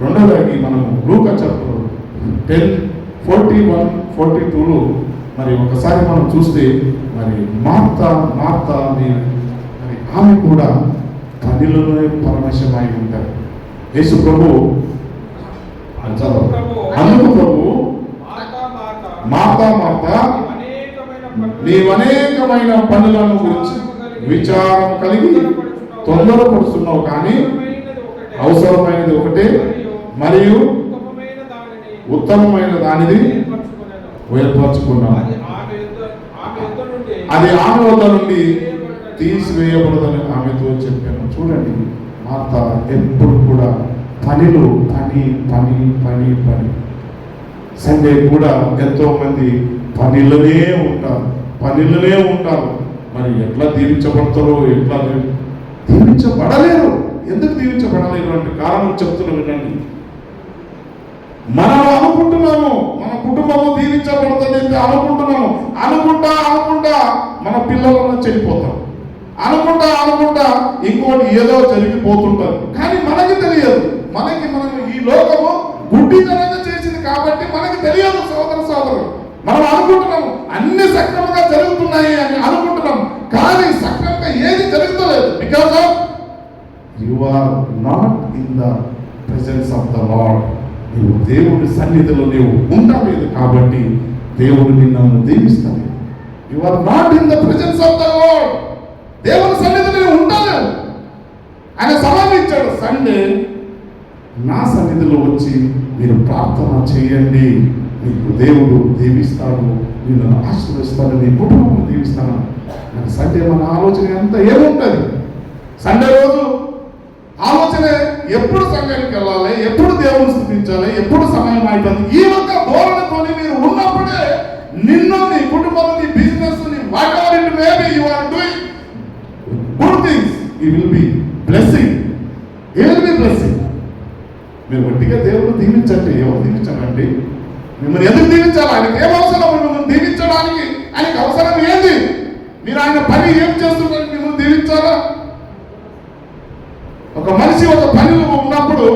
రెండవది మనము లూకా చాప్టర్ 10:41-42లో మరి ఒకసారి మనం చూస్తే మరి మార్తా మరి ఆమె కూడా పనిలోనే పరమశమై ఉంటారు. యేసు ప్రభు అందుకు ప్రభు మార్తా నీవు అనేకమైన పనులను గురించి విచారం కలిగి తొందరపడుతున్నావు, కానీ అవసరమైనది ఒకటే, మరియు ఉత్తమమైన దానిది ఏర్పరచుకున్నాను. అది ఆమె వద్ద నుండి తీసివేయబడదని ఆమెతో చెప్పాను. చూడండి, మార్త ఎప్పుడు కూడా పనిలో పని. సండే కూడా ఎంతో మంది పనిలోనే ఉంటారు. మరి ఎట్లా దీవించబడతారో, ఎట్లా దీవించబడలేరు. ఎందుకు దీవించబడలేరు అంటే కారణం చెప్తున్నాను, వినండి. మనం అనుకుంటున్నాము మన కుటుంబము దీవించబడుతుంది అనుకుంటా మన పిల్లలను చెడిపోతాం. అనుకుంటా ఇంకోటి ఏదో జరిగిపోతుంటారు. కానీ మనకి తెలియదు. మనం ఈ లోకము గుడ్డితనంగా చేసింది కాబట్టి మనకి తెలియదు సోదరు. మనం అనుకుంటున్నాము అన్ని సక్రమంగా జరుగుతున్నాయి అని అనుకుంటున్నాం, కానీ సక్రమంగా ఏది జరుగుతలేదు. Because of you are not in the presence of the Lord. నీవు దేవుడి సన్నిధిలో నీవు ఉండలేదు కాబట్టి దేవుడు నిన్ను దీవిస్తాడు. You are not in the presence of the Lord. దేవుని సన్నిధిలో నీవు ఉండలేవు. ఆయన సవాలు ఇచ్చాడు, సండే నా సన్నిధిలో వచ్చి మీరు ప్రార్థన చేయండి, మీకు దేవుడు దీవిస్తాడు, నిన్ను ఆశీర్వదిస్తాడు, నీ కుటుంబం దీవిస్తాను. నాకు సండే మన ఆలోచన అంతా ఏముంటుంది? సండే రోజు ఆలోచన ఎప్పుడు సంఘానికి వెళ్ళాలి, ఎప్పుడు దేవుని స్థుతించాలి, ఎప్పుడు సమయం అవుతుంది. ఈ ఒక్క ధోరణితో మీరు ఉన్నప్పుడే నిన్ను, నీ కుటుంబం, నీ బిజినెస్, నీ whatever it may be, you are doing good things, you will be blessing. మీరు గట్టిగా దేవుడు దీవించండి. ఎవరు దీవించాలండి? మిమ్మల్ని ఎందుకు దీవించాలి? ఆయనకి ఏం అవసరం? మిమ్మల్ని దీవించడానికి ఆయనకి అవసరం ఏంది? మీరు ఆయన పని ఏం చేస్తున్నారు మిమ్మల్ని దీవించాలా? ఒక మనిషి ఒక పనిలో ఉన్నప్పుడు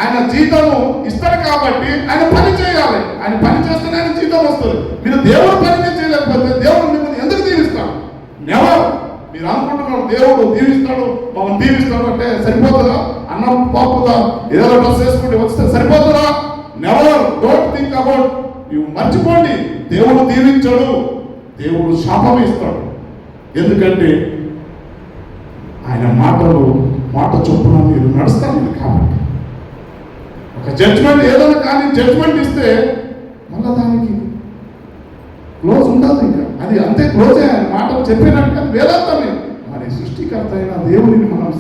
ఆయన జీతము ఇస్తాడు కాబట్టి ఆయన పని చేయాలి. ఆయన పని చేస్తేనే ఆయన జీతం వస్తుంది. మీరు దేవుడు పని చేయలేకపోతే దేవుడు మిమ్మల్ని ఎందుకు దీవిస్తాడు? నెవర్. మీరు అనుకుంటున్నారు దేవుడు దీవిస్తాడు, మమ్మల్ని దీవిస్తాడు అంటే సరిపోతుందా? అన్నం పాపుదా, ఏదో డ్రెస్ వేసుకుంటే వస్తే సరిపోతుందా? Never. Don't think about you. మర్చిపోండి, దేవుడు దీవించడు, దేవుడు శాపం ఇస్తాడు. ఎందుకంటే ఆయన మాట చొప్పున మీరు నడుస్తారు కాబట్టి. ఒక జడ్జ్మెంట్ ఏదైనా కానీ జడ్జ్మెంట్ ఇస్తే మళ్ళీ దానికి క్లోజ్ ఉండదు. ఇంకా అది అంతే క్లోజే. ఆయన మాటలు చెప్పినట్టు అది వేదాంతమే. మరి సృష్టికర్త అయిన దేవుడిని మనం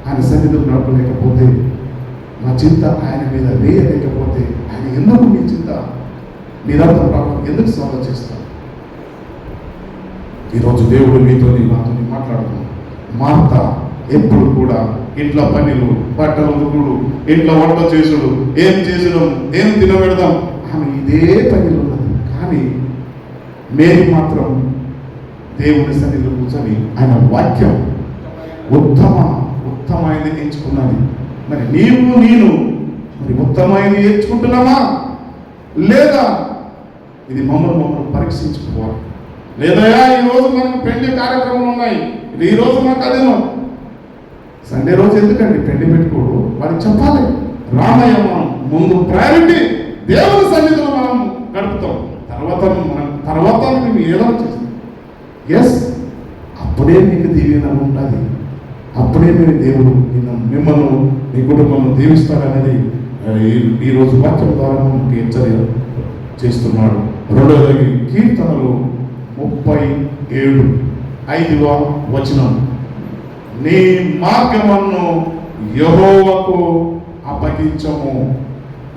ఆయన సన్నిధిలో నడపలేకపోతే, మా చింత ఆయన మీద వేయలేకపోతే, ఆయన ఎందుకు మీ చింత మీరంతా ప్రాబ్లం ఎందుకు సాల్వ్ చేస్తారు? ఈరోజు దేవుడు నాతో మాట్లాడుతున్నాడు. మార్త ఎప్పుడు కూడా ఇంట్లో పనులు, బట్టలు ఉతుకుడు, ఇంట్లో వంట చేసుడు, ఏం చేసుడు, ఏం తినబెడదాం, ఆమె ఇదే పనిలో ఉన్నది. కానీ మేరీ మాత్రం దేవుని సన్నిధిలో కూర్చొని ఆయన వాక్యం ఉత్తమైనది ఎంచుకున్నది. మరి నేను మరి ఉత్తమైనది ఎంచుకుంటున్నామా లేదా? ఇది మమ్మల్ని పరీక్షించుకోవాలి. లేదా ఈరోజు మనకు పెళ్లి కార్యక్రమాలు ఉన్నాయి, ఈరోజు మాకు అదేనో. సండే రోజు ఎందుకండి పెళ్లి పెట్టుకోడు? వారికి చెప్పాలి. రామయ్య మనం ముందు ప్రయారిటీ దేవుని సన్నిధిలో మనం గడుపుతాం. తర్వాత మేము ఏదో చేస్తాం. ఎస్, అప్పుడే మీకు దీవెన ఉంటుంది. అప్పుడే మీరు దేవుడు మిమ్మల్ని మీ కుటుంబాన్ని దీవిస్తారనేది ఈరోజు వాక్యం ద్వారా మనకి హెచ్చరిక చేస్తున్నాడు. రెండవది కీర్తనలు 37:5వ వచనం. నీ మార్గమును యెహోవాకు అప్పగించము.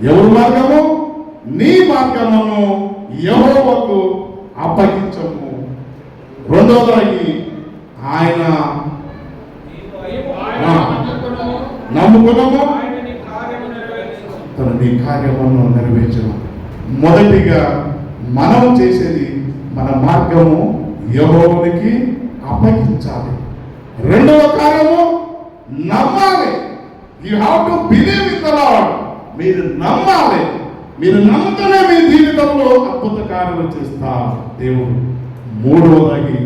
ఎవరు మార్గము? నీ మార్గమును యెహోవాకు అప్పగించము. రెండవది ఆయన నమ్ముకున్నాము, తను నీ కార్యమును నెరవేర్చను. మొదటిగా మనం చేసేది మన మార్గము యెహోవాకి అప్పగించాలి. రెండవ కార్యము నమ్మాలి. You have to believe in the lord. మీరు నమ్మాలి. మీరు నమ్ముతూనే మీ జీవితంలో అద్భుత కార్యాలు చేస్తా దేవుడు. మూడవది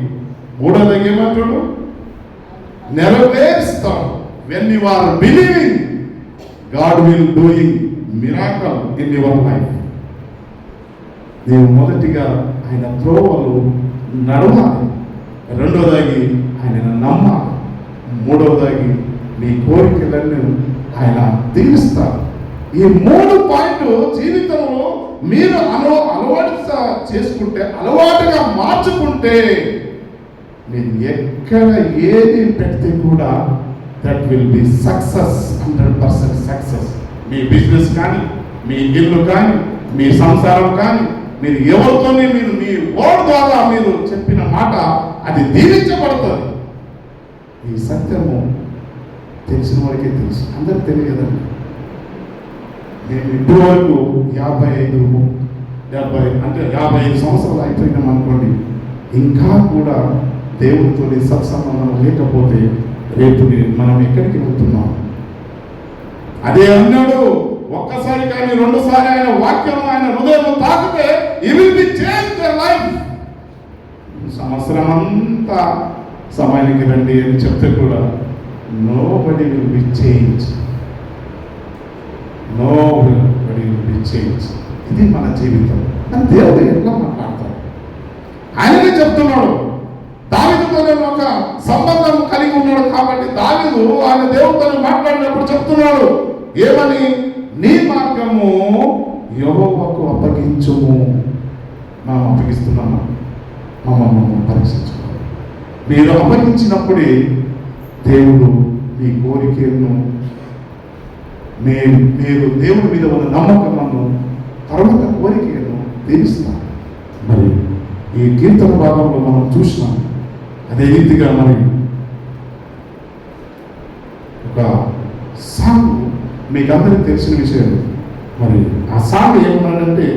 ఏమంటాడు? నెరవేరుస్తాడు. When you are believing, God will doing miracle in your life. నీవు మొదటిగా ఆయన త్రోవలు నడవాలి. రెండవది ఆయన నమ్మాలి. మూడవది నీ కోరికలన్నీ ఆయన తీరుస్తారు. ఈ 3 పాయింట్లు జీవితంలో మీరు అలవాటు చేసుకుంటే, అలవాటుగా మార్చుకుంటే, మీరు ఎక్కడ ఏది పెడితే కూడా that will be success, 100% success. Me business కానీ, మీ ఇల్లు కానీ, మీ సంసారం కానీ, మీరు ఎవరితో మీరు మీ వర్డ్ ద్వారా మీరు చెప్పిన మాట అది దీవించబడుతుంది. ఈ సత్యము తెలిసిన వారికే తెలుసు, అందరికి తెలియదండి. నేను ఇప్పటి వరకు 55 సంవత్సరాలు అయిపోయినాం అనుకోండి, ఇంకా కూడా దేవుడితో సత్సంబంధం లేకపోతే రేపు మనం ఎక్కడికి వెళ్తున్నాం? అదే అన్నాడు, ఒక్కసారి కానీ రెండోసారి ఆయన వాక్యం ఆయన హృదయం తాకితే it will be change their life. సంవత్సరం అంతా సమయానికి రండి అని చెప్తే కూడా nobody will be change. Nobody will be change. ఇది మన జీవితం. కానీ దేవుడు ఎట్లా మాట్లాడతాడు? ఆయననే చెప్తున్నాడు. దావీదుతో ఒక సంబంధం కలిగి ఉన్నాడు కాబట్టి దావీదు ఆయన దేవుడితో మాట్లాడినప్పుడు చెప్తున్నాడు ఏమని? నీ మార్గము యెహోవాకు అప్పగించుము. మనం అప్పగిస్తున్నామా? మమ్మల్ని పరీక్షించుకోవాలి. మీరు అప్పగించినప్పుడే దేవుడు మీ కోరికలను, మీరు దేవుడి మీద ఉన్న నమ్మకములను, తర్వాత కోరికలను తీరుస్తారు. మరి ఈ కీర్తన భాగంలో మనం చూసినాం. అదే రీతిగా మరి ఒక సాంగ్ మీకు అందరికి తెలిసిన విషయం. మరి ఆ సాంగ్ ఏమన్నాడంటే,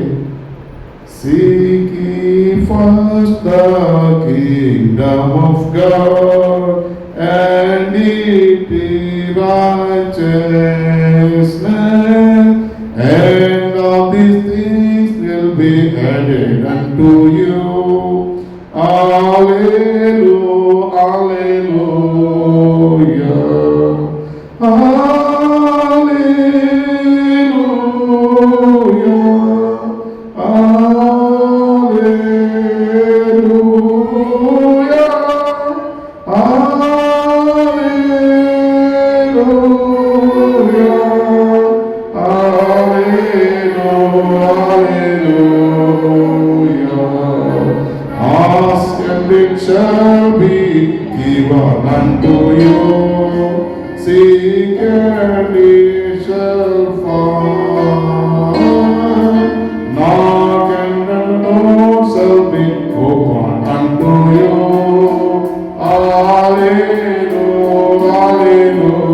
Seek ye first the kingdom of God and its righteousness, and all these things will be added unto you. Hallelujah, hallelujah, shall be given unto you. Seek and ye shall find. Knock and the door shall be opened unto you. Hallelujah, hallelujah,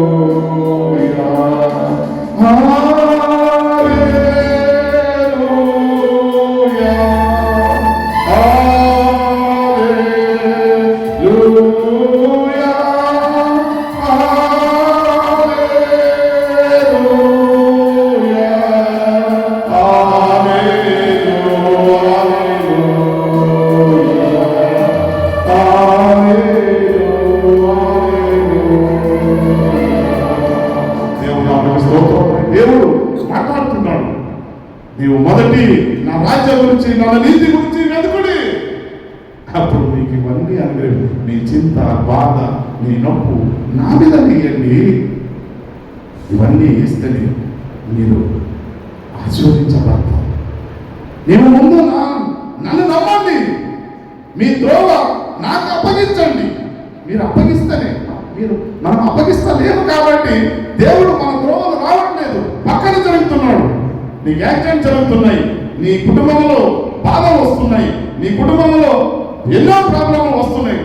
దేవుడు మాట్లాడుతున్నాడు. నీవు మొదటి నా రాజ్యం గురించి, నా నీతి గురించి వెతుకుడి, అప్పుడు నీకు ఇవన్నీ అనుగ్రహం. నీ చింత, బాధ, నీ నొప్పు నా మీద నీయండి. ఇవన్నీ ఇస్తేనే మీరు ఆశీర్వదించబడతారు. నీవు ముందు నన్ను నమ్మండి, మీ త్రోవ నాకు అప్పగించండి. మీరు అప్పగిస్తేనే, మనం అప్పగిస్తలేము కాబట్టి దేవుడు మన త్రోవలు రావట్లేదు, పక్కన జరుగుతున్నాడు. నీకు యాక్సిడెంట్ జరుగుతున్నాయి, నీ కుటుంబంలో బాధలు వస్తున్నాయి, నీ కుటుంబంలో ఎన్నో ప్రాబ్లంలు వస్తున్నాయి.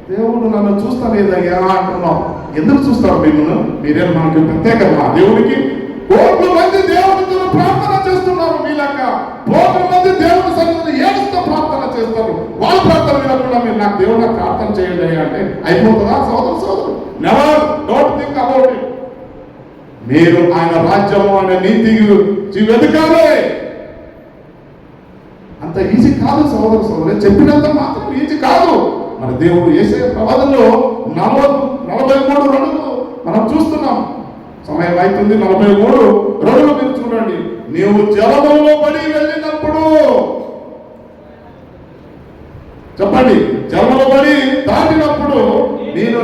దేవుడు నన్ను చూస్తలేదయ్యా అంటున్నావు. ఎందుకు చూస్తావు మిమ్మల్ని? మీరేం మనకి ప్రత్యేకమా? దేవుడికి కోట్ల మంది దేవుడితో ప్రార్థన చేస్తున్నారు. మీలాక కోట్ల మంది దేవుడి సన్నిధిలో ఏడుస్తూ ప్రార్థన చేస్తారు. వాళ్ళ ప్రార్థన వినకుండా మీరు నాకు దేవుడు ప్రార్థన చేయండి అంటే అయిపోతుందా? సోదరు never don't think about it. మీరు ఆయన రాజ్యము అనే నీతి వెతకాలి. అంత ఈజీ కాదు సోదరు. చెప్పినంత మాత్రం ఈజీ కాదు. మరి దేవుడు యేషయా ప్రవచనంలో 43:2 మనం చూస్తున్నాం. సమయం అవుతుంది. 43:2 మీరు చూడండి. నీవు జలములో పడి వెళ్ళినప్పుడు, చెప్పండి, జలములో పడి దాటినప్పుడు నేను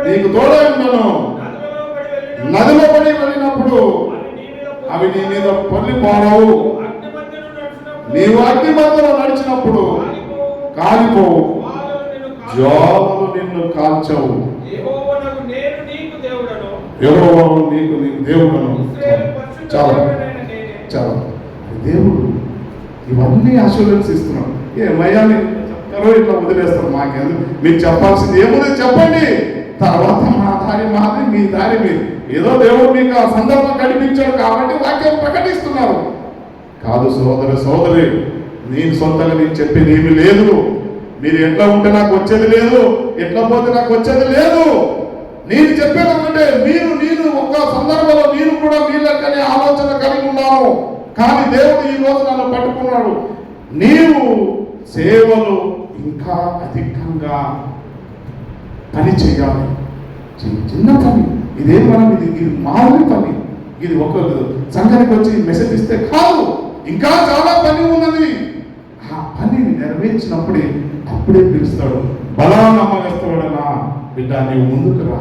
నీకు తోడై ఉన్నాను. నదిలో పడి వెళ్ళినప్పుడు అవి నీ మీద పొర్లిపోరావు. నీవు అగ్ని మధ్యలో నడిచినప్పుడు కాలిపోవు, జ్వాలలు నిన్ను కాల్చవు. యెహోవాను నీకు దేవుడను. చాలా చాలా దేవుడు ఇవన్నీ అష్యూరెన్స్ ఇస్తున్నాడు. ఏమయ్యాని చెప్తారో ఇట్లా వదిలేస్తారు. మాకేందుకు? మీరు చెప్పాల్సింది ఏముంది చెప్పండి. తర్వాత మా దారి మాది, మీ దారి మీరు. ఏదో దేవుడు మీకు ఆ సందర్భం కనిపించాడు కాబట్టి వాక్యం ప్రకటిస్తున్నారు. కాదు సోదరి, నేను సొంతంగా నేను చెప్పేది ఏమీ లేదు. మీరు ఎట్లా ఉంటే నాకు వచ్చేది లేదు, ఎట్లా పోతే నాకు వచ్చేది లేదు. నేను చెప్పేదంటే నేను ఒక సందర్భంలో నేను కూడా వీళ్ళకనే ఆలోచన కలిగి ఉన్నాను. కానీ దేవుడు ఈ రోజు నన్ను పట్టుకున్నాడు. నీవు సేవలు ఇంకా అధికంగా పని చేయాలి. చిన్న పని ఇదేం మనం ఇది మామూలు పని. ఇది ఒక సంఘానికి వచ్చి మెసేజ్ ఇస్తే కాదు, ఇంకా చాలా పని ఉన్నది. ఆ పనిని నెరవేర్చినప్పుడే అప్పుడే పిలుస్తాడు. బలా నమ్మకస్తుడనా బిడ్డ, నీవు ముందుకు రా,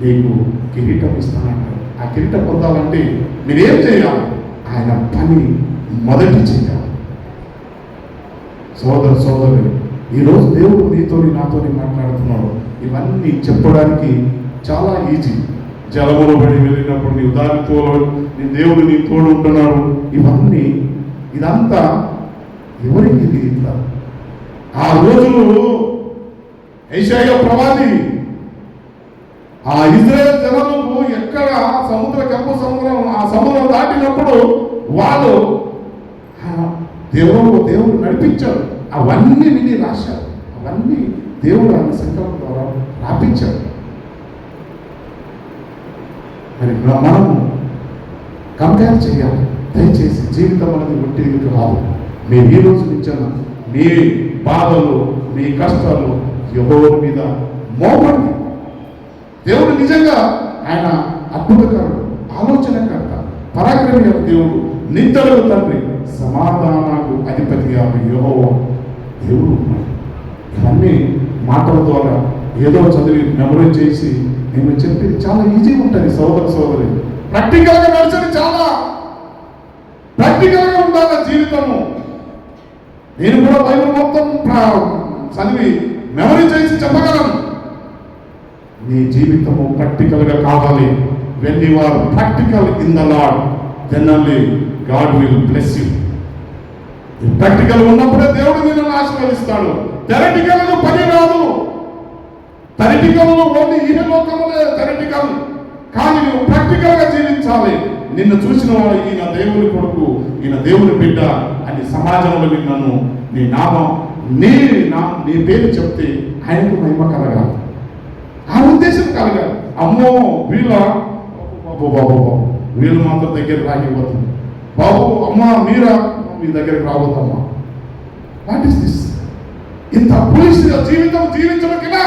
నీకు కిరీటం ఇస్తానంటాడు. ఆ కిరీటం పొందాలంటే మీరేం చేయాలి? ఆయన పని మొదటి చేయాలి. సోదరు, ఈరోజు దేవుడు నాతో మాట్లాడుతున్నాడు. ఇవన్నీ చెప్పడానికి చాలా ఈజీ. జలములో పడి వెళ్ళినప్పుడు నీ దారితో నీ దేవుడు నీ తోడు ఉంటున్నాడు. ఇదంతా ఎవరికి తెలియదు. ఆ రోజులు యెషయా ప్రవాది ఆ ఇజ్రాయేల్ జనములకు ఎక్కడ సముద్రం దాటినప్పుడు వాళ్ళు దేవుడు నడిపించారు. అవన్నీ విని రాశారు. అవన్నీ దేవుడు ఆయన సంకల్పం ద్వారా రాపించారు. మరి మనము కంపేర్ చేయాలి. దయచేసి జీవితం అనేది ఒట్టిది కాదు. మీరు ఈ రోజు నుంచా మీ బాధలు, మీ కష్టాలు యెహోవా మీద మోపండి. దేవుడు నిజంగా ఆయన అద్భుతకరుడు, ఆలోచనకర్త, పరాక్రమి దేవుడు, నిత్యుడు తండ్రి, సమాధానాలకు అధిపతి యెహోవా దేవుడు ఉన్నాడు. ఇవన్నీ మాటల ద్వారా ఏదో చదివి మెమరైజ్ చేసి నేను చెప్పేది చాలా ఈజీ ఉంటుంది. సోదరి ప్రాక్టికల్గా నడిచేది చాలా ప్రాక్టికల్గా ఉండాలి జీవితము. నేను కూడా బైబిల్ మొత్తం చదివి మెమరీ చేసి చెప్పగలను. నీ జీవితము ప్రాక్టికల్గా కావాలి. When you are practical in the Lord, then only God will bless you. Practical ఉన్నప్పుడే దేవుడు నిన్ను ఆశీర్వదిస్తాడు. థెరటికల్ పని రాదు. థెరటికల్ ఓన్లీ ఈ లోకములే థెరటికల్. కానీ నువ్వు ప్రాక్టికల్ గా జీవించాలి. నిన్ను చూసిన వాడు ఈయన దేవుని కొడుకు, ఈయన దేవుని బిడ్డ అని సమాజంలో నిన్ను నీ నామం నీ పేరు చెప్తే ఆయనకు మహిమ కలగాలి. ఆ ఉద్దేశం కలగాలి. అమ్మో వీళ్ళు మాత్రం దగ్గర రాగిపోతుంది. బాబు అమ్మ మీరా మీ దగ్గరికి రాబోతమ్మా. What is this? ఇంత పులిస్గా జీవితం జీవించడం కింద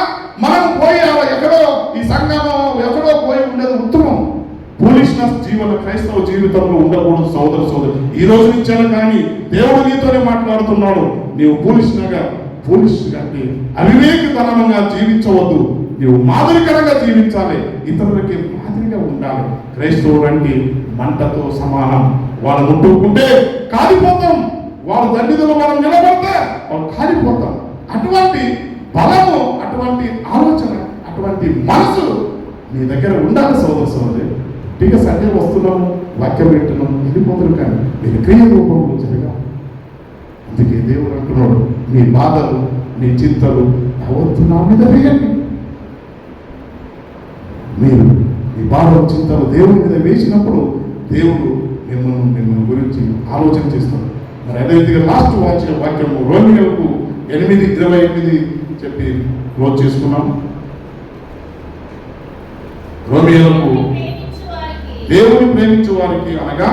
మనం పోయి ఎక్కడో ఈ సంఘము ఎక్కడో పోయి ఉండేది ఉత్తమం. ఫూలిష్నెస్ క్రైస్తవ జీవితంలో ఉండకూడదు. సోదరు ఈ రోజు నుంచైనా కానీ దేవుడు నీతోనే మాట్లాడుతున్నాడు. నీవు ఫూలిష్ అంటే అవివేకతనంగా జీవించవద్దు. నీవు మాదిరికరంగా జీవించాలి. ఇతరులకి మాదిరిగా ఉండాలి. క్రైస్తవుడు అంటే మంటతో సమానం. వాళ్ళు ముట్టుకుంటే కాలిపోతాం. వాళ్ళ దండిలో మనం నిలబడితే వాళ్ళు కాలిపోతాం. అటువంటి బలము, అటువంటి ఆలోచన, అటువంటి మనసు నీ దగ్గర ఉండాలి. సోదరు ఇక సండే వస్తున్నాము, వాక్యం వింటున్నాము. ఉండిపోతారు, కానీ మీరు క్రియ రూపంలో జరగాలి. అందుకే దేవుడు అంటున్నాడు, మీ బాధలు మీ చింతలు యావత్తు నా మీద వేయండి. మీరు మీ బాధలు చింతలు దేవుని మీద వేసినప్పుడు దేవుడు మిమ్మల్ని గురించి ఆలోచన చేస్తాడు. మరి అదేవిధంగా లాస్ట్ వాక్యము రోమియోలకు 8:28 చెప్పి క్లోజ్ చేసుకున్నాం. రోమియోలకు దేవుని ప్రేమించు వారికి అనగా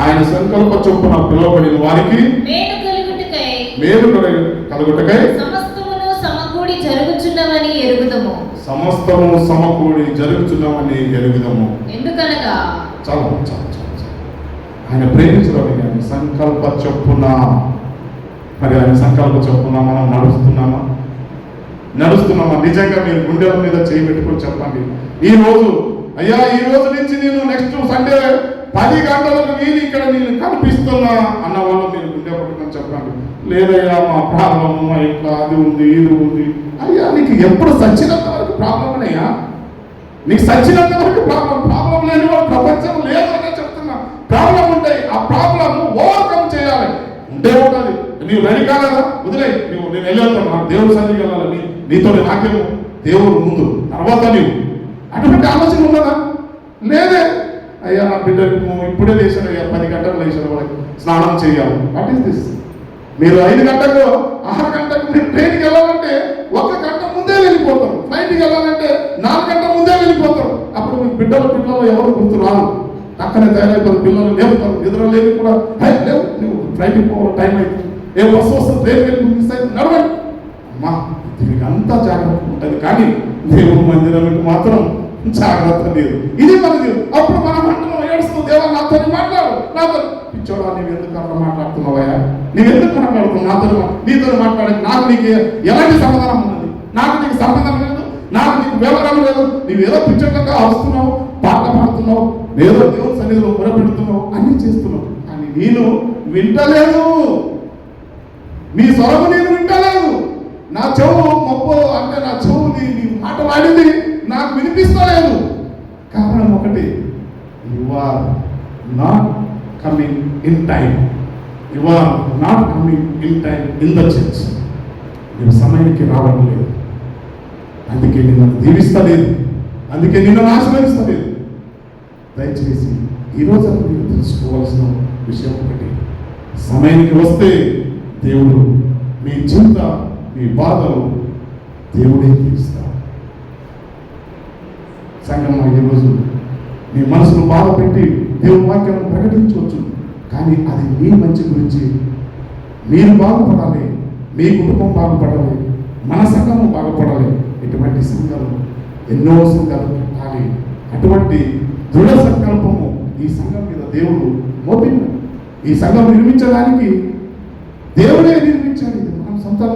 ఆయన సంకల్ప చొప్పున పిలువబడిన వారికి మేలు కలుగుటకై సమస్తమును సమకూడి జరుగుచున్నవని ఎరుగుదము. సమస్తము సమకూడి జరుగుచున్నవని ఎరుగుదము. ఎందుకనగా చాలా ఆయన ప్రేమించడం కానీ సంకల్ప చొప్పున. మరి ఆయన సంకల్ప చొప్పున మనం నడుస్తున్నామా? నిజంగా మీరు గుండెల మీద చేయి పెట్టుకొని చెప్పండి, ఈ రోజు నుంచి నేను నెక్స్ట్ సండే 10 గంటలకు నేను కనిపిస్తున్నా అన్న వాళ్ళు మీరు గుండె పట్టుకొని చెప్పండి. లేదయ్యా మా ప్రాబ్లమ్, మా ఇట్లా అది ఉంది ఇది ఉంది. అయ్యా నీకు ఎప్పుడు సచ్చినంత వరకు ప్రాబ్లం అయ్యా, నీకు సచ్చినంత వరకు ప్రాబ్లం లేని వాళ్ళు ప్రపంచం లేదు అనే చెప్తున్నా. ప్రాబ్లం ఉంటాయి, ఆ ప్రాబ్లం ఓవర్కమ్ చేయాలి. ఉంటుంది, నీవు రెడీ కాలేదా వదిలే, నేను వెళ్ళేస్తాను, నాకు దేవుడు సన్నిధికి వెళ్ళాలని నీతో నాకేమో దేవుడు ముందు తర్వాత నీవు అటువంటి ఆలోచన ఉన్నదా? లేదే. అయ్యా నా బిడ్డకు ఇప్పుడే లేచాను, అయ్యా 10 గంటలు లేచాను, వాళ్ళకి స్నానం చేయాలి. What is this? మీరు 5 గంటకు 6 గంటకు మీరు ట్రైన్కి వెళ్ళాలంటే 1 గంట ముందే వెళ్ళిపోతారు. ఫ్లైట్కి వెళ్ళాలంటే 4 గంటల ముందే వెళ్ళిపోతారు. అప్పుడు మీ పిల్లలు ఎవరు గుర్తు రాదు. అక్కడే తయారైపోతారు, పిల్లలు లేపుతారు, నిద్ర లేని కూడా లేవు, నువ్వు ఫ్లైట్కి పోవాలి, టైం అవుతుంది, ఏ బస్సు వస్తుంది, ట్రైన్కి వెళ్ళి మిస్ అయితే నడవండి. అమ్మా దీనికి అంతా జాగ్రత్త ఉంటుంది, కానీ దేవుని మందిరానికి మాత్రం జాగ్రత్త లేదు. ఇది మనది. అప్పుడు మనం అంటున్నాం, ఏడుస్తూ దేవా నాతో మాట్లాడు, నాతో పిచ్చోడా నీవు ఎందుకు అట్లా మాట్లాడుతున్నావయ్యా, నీవెందుకు మాట్లాడుతున్నావు నీతో మాట్లాడే నాకు నీకు ఎలాంటి సమాధానం ఉన్నది? నాకు నీకు సంబంధం లేదు, నాకు నీకు వ్యవహారం లేదు. నీవేదో పిచ్చోళ్ళగా వస్తున్నావు, పాట పాడుతున్నావు, ఏదో దేవుని సన్నిధిలో మొరపెడుతున్నావు, అన్ని చేస్తున్నావు, కానీ నేను వింటలేదు. నీ స్వరము నేను వింటలేదు. నా చెవు మొప్పు అంటే నా చెవు నీ మాట్లాడింది నాకు వినిపిస్తలేదు. కారణం ఒకటి, you are not coming in time. You are not coming in time in the church. మీరు సమయానికి రావడం లేదు, అందుకే నిన్ను దీవిస్తలేదు, అందుకే నిన్ను ఆశీర్వదిస్తలేదు. దయచేసి ఈరోజు మీరు తెలుసుకోవాల్సిన విషయం ఒకటి, సమయానికి వస్తే దేవుడు మీ చింత మీ బాధలు దేవుడే తీరుస్తాడు. సంగమా ఈరోజు మీ మనసును బాధ పెట్టి దేవుని వాక్యాన్ని ప్రకటించవచ్చు, కానీ అది మీ మంచి గురించి. మీరు బాగుపడాలి, మీ కుటుంబం బాగుపడాలి, మన సంఘము బాగుపడాలి. ఇటువంటి సంఘాలు ఎన్నో సంఘాలు పెట్టాలి. అటువంటి దృఢ సంకల్పము ఈ సంఘం మీద దేవుడు మోపిండు. ఈ సంఘం నిర్మించడానికి దేవుడే నిర్మించాలి. మనం సొంతం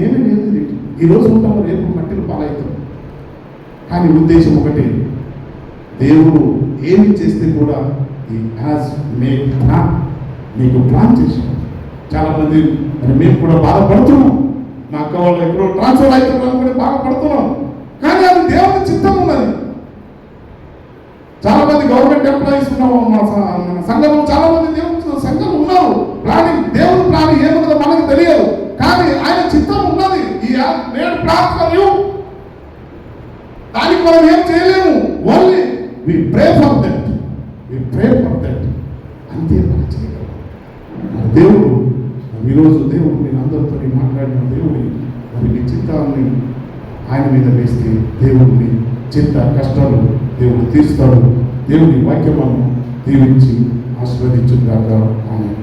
ఏమీ లేదు. ఈరోజు ఉంటాము, రేపు మట్టిని పాలవుతాం. కానీ ఉద్దేశం ఒకటి, దేవుడు ఏమి చేస్తే కూడా ఈ హ్యాస్ మేడ్ ప్లాన్, మీకు ప్లాన్ చేశాడు. చాలామంది మరి మేము కూడా బాధపడుతున్నాం, మా అక్క వాళ్ళు ఎక్కడో ట్రాన్స్ఫర్ అవుతున్నాం కూడా బాధపడుతున్నాం, కానీ అది దేవుని చిత్తం ఉన్నది. చాలా మంది గవర్నమెంట్ ఎంప్లాయీస్ ఉన్నాము, మన సంఘంలో చాలా మంది దేవుని సంఘం ఉన్నారు. ప్లానింగ్ దేవుని ప్లానింగ్ ఏమున్నదో మనకు తెలియదు, కానీ ఆయన చిత్తం ఉన్నది. నేను ప్రార్థన దానికి మనం ఏం చేయలేము. Only we pray for that, అంతే మనం చేయగలం. దేవుడు ఈరోజు దేవుడు నేను అందరితో మాట్లాడిన దేవుడి మరి మీ చిత్తాన్ని ఆయన మీద వేస్తే దేవుడిని చింత కష్టాలు దేవుడు తీరుస్తాడు. దేవుని వాక్యమును దీవించి ఆశీర్వదించుగాక. ఆమేన్.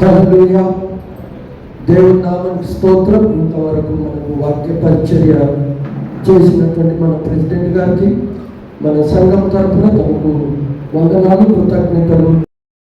హల్లెలూయా. దేవుని నామానికి స్తోత్రం. ఇంతవరకు మనకు వాక్య పరిచర్య చేసినటువంటి మన ప్రెసిడెంట్ గారికి మన సంఘం తరఫున తమకు వందనాలు, కృతజ్ఞతలు.